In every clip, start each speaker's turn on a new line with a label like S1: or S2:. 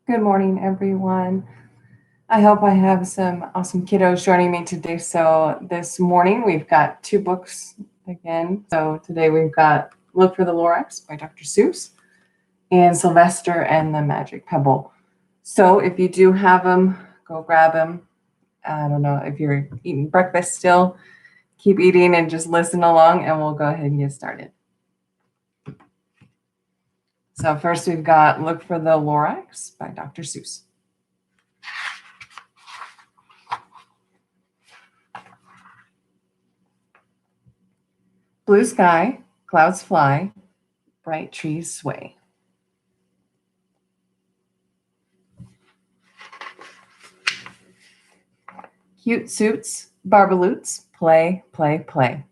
S1: Good morning, everyone. I hope I have some awesome kiddos joining me today. So, this morning we've got two books again. So, today we've got Look for the Lorax by Dr. Seuss and Sylvester and the Magic Pebble. So, if you do have them, go grab them. I don't know if you're eating breakfast still, keep eating and just listen along, and we'll go ahead and get started. So, first we've got Look for the Lorax by Dr. Seuss. Blue sky, clouds fly, bright trees sway. Cute suits, barbaloots, play, play, play.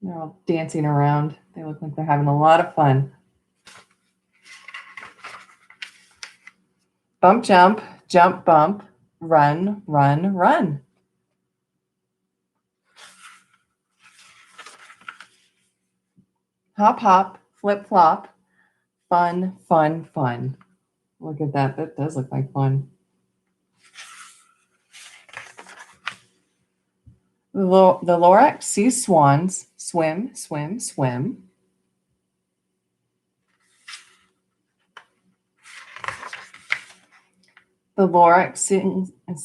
S1: They're all dancing around. They look like they're having a lot of fun. Bump, jump, bump, run, run, run. Hop, hop, flip, flop, fun, fun, fun. Look at that. That does look like fun. The Lorax sees swans, swim, swim, swim. The Lorax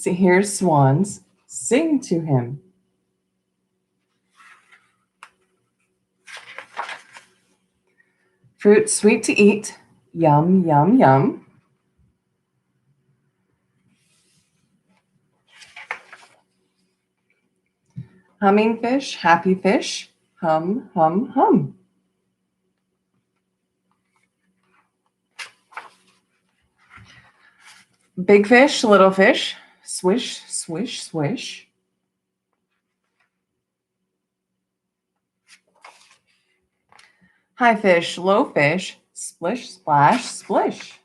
S1: hears swans sing to him. Fruit sweet to eat, yum, yum, yum. Humming fish, happy fish, hum, hum, hum. Big fish, little fish, swish, swish, swish. High fish, low fish, splish, splash, splish.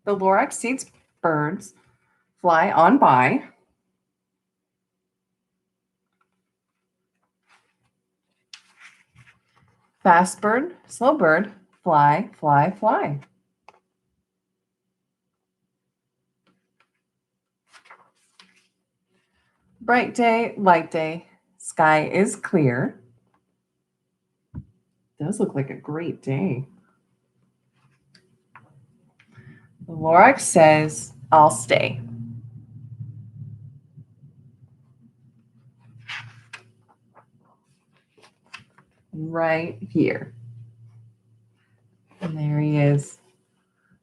S1: The Lorax sees birds fly on by. Fast bird, slow bird, fly, fly, fly. Bright day, light day, sky is clear. Does look like a great day. The Lorax says, I'll stay. Right here. And there he is.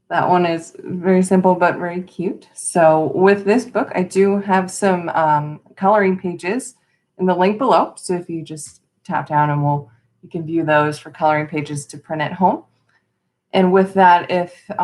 S1: That one is very simple but very cute. So with this book, I do have some coloring pages in the link below. So if you just tap down and you can view those for coloring pages to print at home. And with that, if the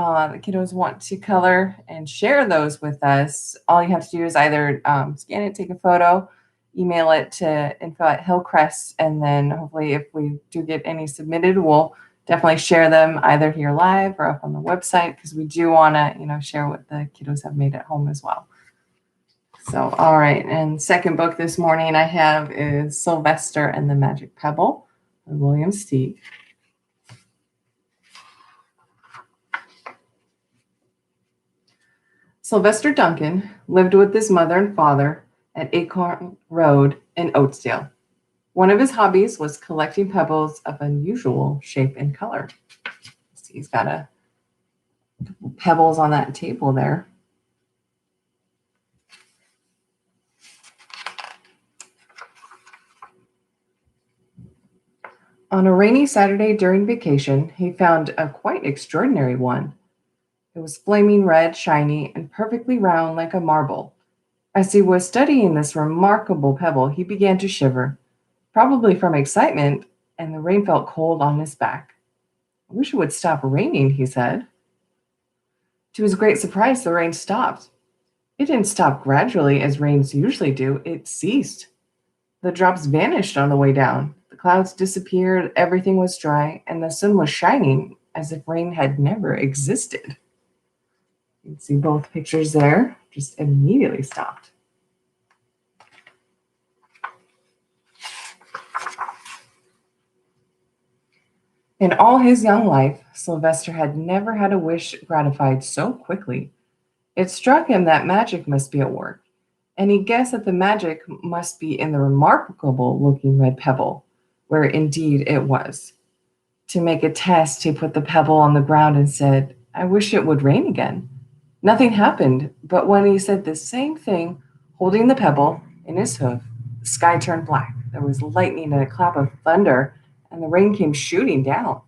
S1: kiddos want to color and share those with us, all you have to do is either scan it, take a photo, email it to info@Hillcrest, and then hopefully if we do get any submitted, we'll definitely share them either here live or up on the website, because we do want to, share what the kiddos have made at home as well. So, all right. And second book this morning I have is Sylvester and the Magic Pebble by William Steig. Sylvester Duncan lived with his mother and father at Acorn Road in Oatsdale. One of his hobbies was collecting pebbles of unusual shape and color. See, he's got a couple pebbles on that table there. On a rainy Saturday during vacation, he found a quite extraordinary one. It was flaming red, shiny, and perfectly round like a marble. As he was studying this remarkable pebble, he began to shiver, probably from excitement, and the rain felt cold on his back. I wish it would stop raining, he said. To his great surprise, the rain stopped. It didn't stop gradually as rains usually do, it ceased. The drops vanished on the way down. The clouds disappeared, everything was dry, and the sun was shining as if rain had never existed. You can see both pictures there, just immediately stopped. In all his young life, Sylvester had never had a wish gratified so quickly. It struck him that magic must be at work, and he guessed that the magic must be in the remarkable looking red pebble, where indeed it was. To make a test, he put the pebble on the ground and said, "I wish it would rain again." Nothing happened, but when he said the same thing, holding the pebble in his hoof, the sky turned black. There was lightning and a clap of thunder, and the rain came shooting down.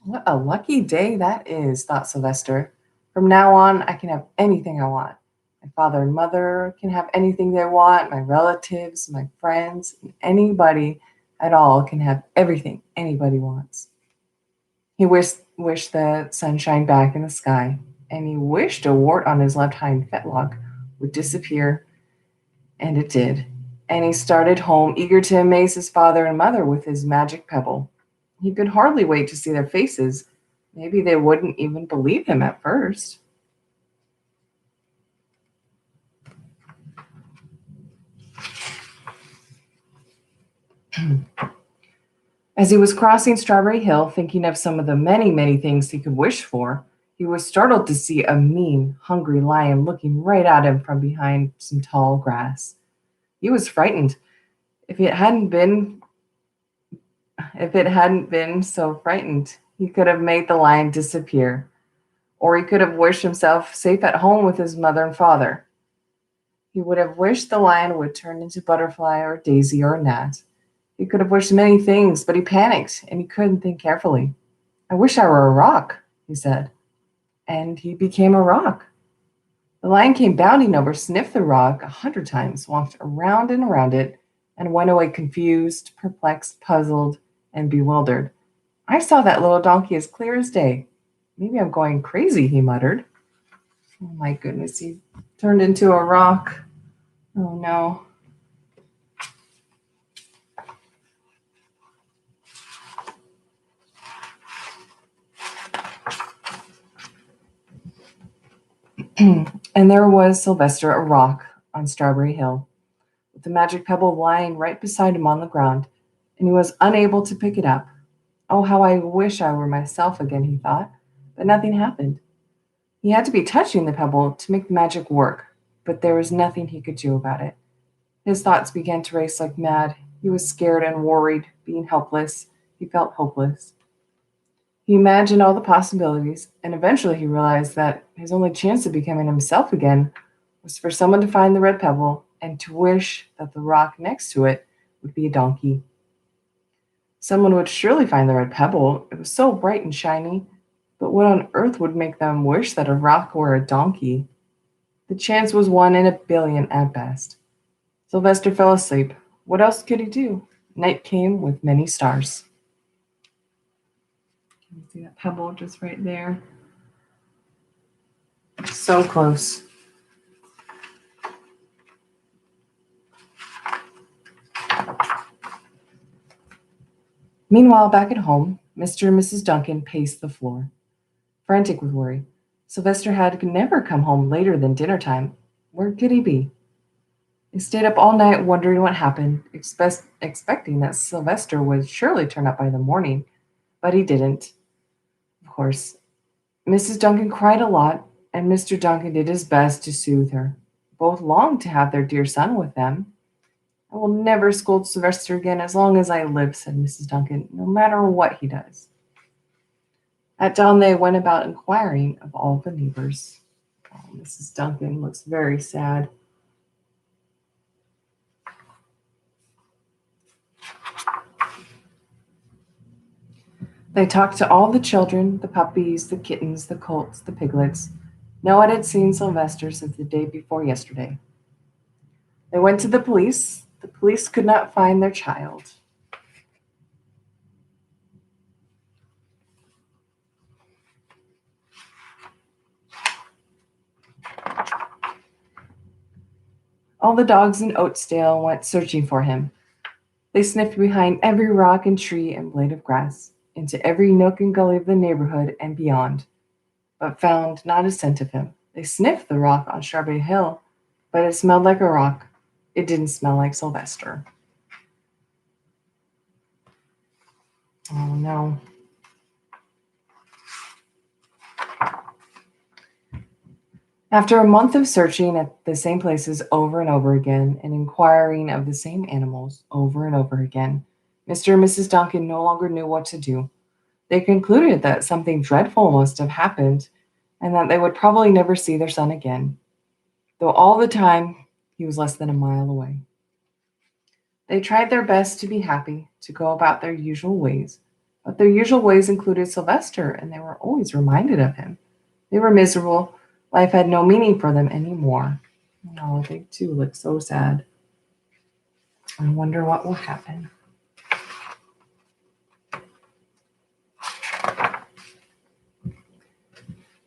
S1: What a lucky day that is, thought Sylvester. From now on, I can have anything I want. My father and mother can have anything they want. My relatives, my friends, and anybody at all can have everything anybody wants. He wished the sunshine back in the sky, and he wished a wart on his left hind fetlock would disappear, and it did. And he started home, eager to amaze his father and mother with his magic pebble. He could hardly wait to see their faces. Maybe they wouldn't even believe him at first. As he was crossing Strawberry Hill, thinking of some of the many, many things he could wish for, he was startled to see a mean, hungry lion looking right at him from behind some tall grass. He was frightened. If it hadn't been if it hadn't been so frightened, he could have made the lion disappear, or he could have wished himself safe at home with his mother and father. He would have wished the lion would turn into butterfly or daisy or gnat. He could have wished many things, but he panicked and he couldn't think carefully. "I wish I were a rock," he said. And he became a rock. The lion came bounding over, sniffed the rock 100 times, walked around and around it, and went away confused, perplexed, puzzled, and bewildered. "I saw that little donkey as clear as day. Maybe I'm going crazy," he muttered. Oh my goodness, he turned into a rock. Oh no. And there was Sylvester, a rock on Strawberry Hill, with the magic pebble lying right beside him on the ground, and he was unable to pick it up. "Oh, how I wish I were myself again," he thought, but nothing happened. He had to be touching the pebble to make the magic work, but there was nothing he could do about it. His thoughts began to race like mad. He was scared and worried, being helpless. He felt hopeless. He imagined all the possibilities, and eventually he realized that his only chance of becoming himself again was for someone to find the red pebble and to wish that the rock next to it would be a donkey. Someone would surely find the red pebble. It was so bright and shiny. But what on earth would make them wish that a rock were a donkey? The chance was 1 in a billion at best. Sylvester fell asleep. What else could he do? Night came with many stars. Can you see that pebble just right there? So close. Meanwhile, back at home, Mr. and Mrs. Duncan paced the floor, frantic with worry. Sylvester had never come home later than dinner time. Where could he be? They stayed up all night wondering what happened, expecting that Sylvester would surely turn up by the morning, but he didn't. Of course, Mrs. Duncan cried a lot, and Mr. Duncan did his best to soothe her. Both longed to have their dear son with them. "I will never scold Sylvester again as long as I live," said Mrs. Duncan, "no matter what he does." At dawn, they went about inquiring of all the neighbors. Oh, Mrs. Duncan looks very sad. They talked to all the children, the puppies, the kittens, the colts, the piglets. No one had seen Sylvester since the day before yesterday. They went to the police. The police could not find their child. All the dogs in Oatsdale went searching for him. They sniffed behind every rock and tree and blade of grass, into every nook and gully of the neighborhood and beyond, but found not a scent of him. They sniffed the rock on Strawberry Hill, but it smelled like a rock. It didn't smell like Sylvester. Oh no. After a month of searching at the same places over and over again and inquiring of the same animals over and over again, Mr. and Mrs. Duncan no longer knew what to do. They concluded that something dreadful must have happened and that they would probably never see their son again, though all the time he was less than a mile away. They tried their best to be happy, to go about their usual ways, but their usual ways included Sylvester, and they were always reminded of him. They were miserable. Life had no meaning for them anymore. Oh, they too look so sad. I wonder what will happen.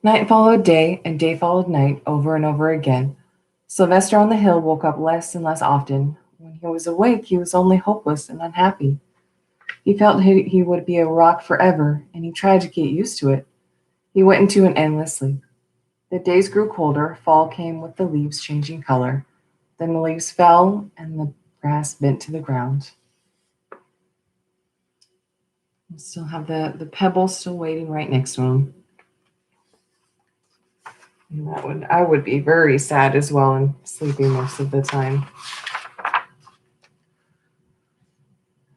S1: Night followed day, and day followed night over and over again. Sylvester on the hill woke up less and less often. When he was awake, he was only hopeless and unhappy. He felt he would be a rock forever, and he tried to get used to it. He went into an endless sleep. The days grew colder, fall came with the leaves changing color. Then the leaves fell, and the grass bent to the ground. We still have the pebble still waiting right next to him. And I would be very sad as well and sleeping most of the time.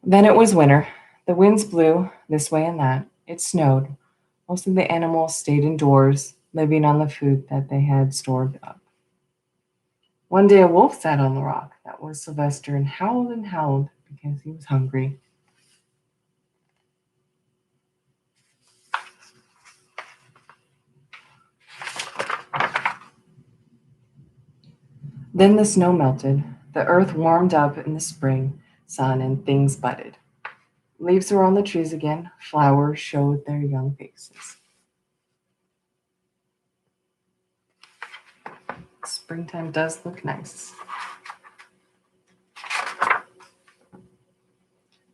S1: Then it was winter. The winds blew this way and that. It snowed. Most of the animals stayed indoors, living on the food that they had stored up. One day a wolf sat on the rock. That was Sylvester and howled because he was hungry. Then the snow melted. The earth warmed up in the spring sun and things budded. Leaves were on the trees again. Flowers showed their young faces. Springtime does look nice.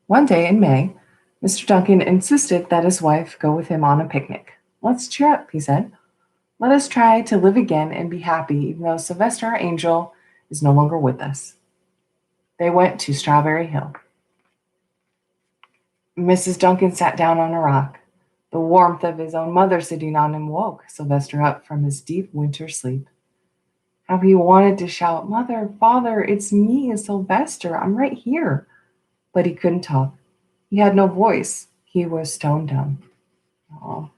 S1: One day in May, Mr. Duncan insisted that his wife go with him on a picnic. Let's cheer up, he said. Let us try to live again and be happy, even though Sylvester, our angel, is no longer with us. They went to Strawberry Hill. Mrs. Duncan sat down on a rock. The warmth of his own mother sitting on him woke Sylvester up from his deep winter sleep. How he wanted to shout, Mother, Father, it's me, Sylvester, I'm right here. But he couldn't talk. He had no voice. He was stone dumb. Oh,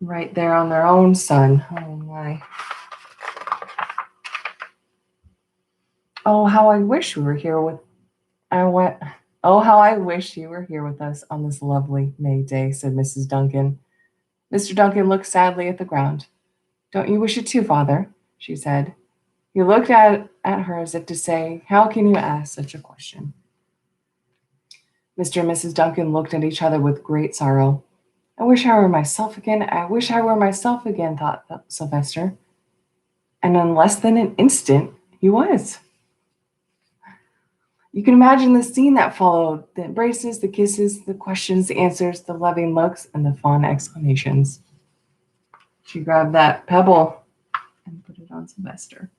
S1: right there on their own son. Oh my. Oh, how I wish we were here with Oh, how I wish you were here with us on this lovely May day, said Mrs. Duncan. Mr. Duncan looked sadly at the ground. Don't you wish it too, Father? She said. He looked at her as if to say, how can you ask such a question? Mr. and Mrs. Duncan looked at each other with great sorrow. I wish I were myself again. I wish I were myself again, thought Sylvester. And in less than an instant, he was. You can imagine the scene that followed, the embraces, the kisses, the questions, the answers, the loving looks, and the fond exclamations. She grabbed that pebble and put it on Sylvester.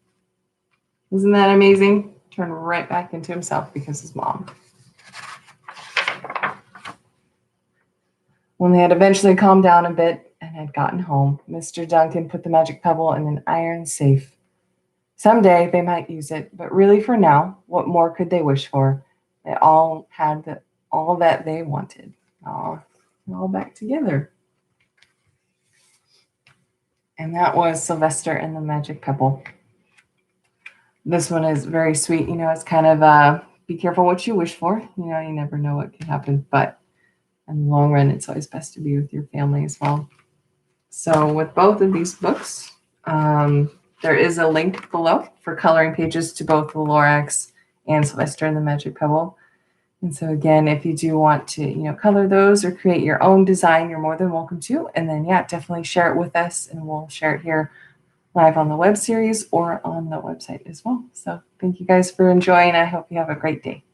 S1: Isn't that amazing? Turned right back into himself because his mom. When they had eventually calmed down a bit and had gotten home, Mr. Duncan put the magic pebble in an iron safe. Someday they might use it, but really for now, what more could they wish for? They all had all that they wanted. Oh, they're all back together. And that was Sylvester and the Magic Pebble. This one is very sweet. You know, it's kind of be careful what you wish for. You know, you never know what can happen, but in the long run, it's always best to be with your family as well. So with both of these books, there is a link below for coloring pages to both the Lorax and Sylvester and the Magic Pebble. And so again, if you do want to, you know, color those or create your own design, you're more than welcome to. And then, yeah, definitely share it with us and we'll share it here live on the web series or on the website as well. So thank you guys for enjoying. I hope you have a great day.